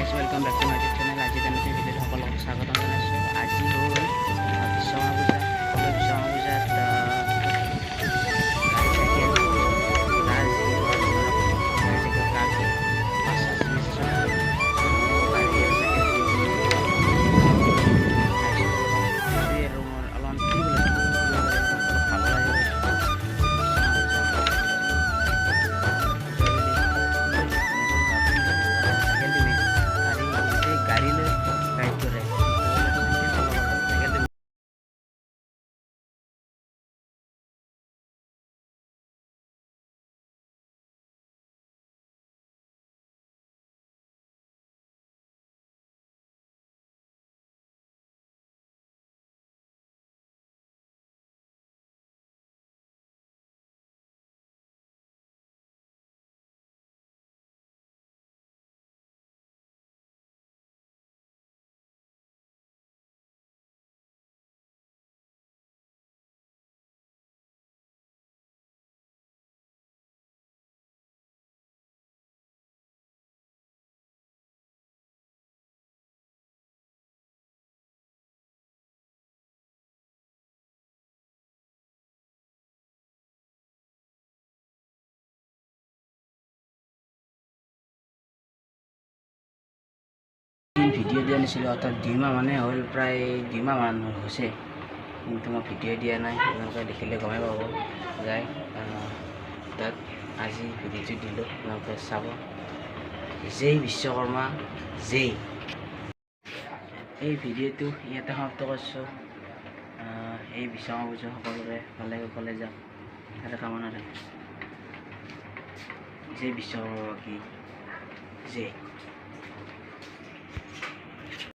Guys welcome back to my YouTube channel. আজি তেনেকৈ ভিডিঅ'টো সকলোকে স্বাগতম জনাইছোঁ। আজি হ'ল বিশ্বকৰ্মা পূজা। সকলোৱে বিশ্বকৰ্মা পূজাত গাড়ী চাইকেল যাৰ যি ঘৰত যিমান গাড়ী চাইকেল ট্ৰাক বাছ চাছ যি আছে চব গাড়ী আৰু চাইকেল আৰু মোৰ অলপমান ফুৰিবলৈ অলপ ভালো লাগে। গাড়ী লৈ ৰাইড কৰে ভিডিঅ' দিয়া নাছিলোঁ, অৰ্থাৎ 2 মাহ মানে হ'ল, প্ৰায় 2 মাহ মান হৈছে, কিন্তু মই ভিডিঅ' দিয়া নাই। আপোনালোকে দেখিলে গমেই পাব যায়। তাত আজি ভিডিঅ'টো দিলোঁ, আপোনালোকে চাব। জয় বিশ্বকৰ্মা জয়। এই ভিডিঅ'টো ইয়াতে সমাপ্ত কৰিছোঁ। এই বিশ্বকৰ্মা পূজা সকলোৰে ভালে কুশলে যাওক, তাতে কামনা ৰাখিছোঁ। জয় বিশ্বকৰ্মা কি জয়।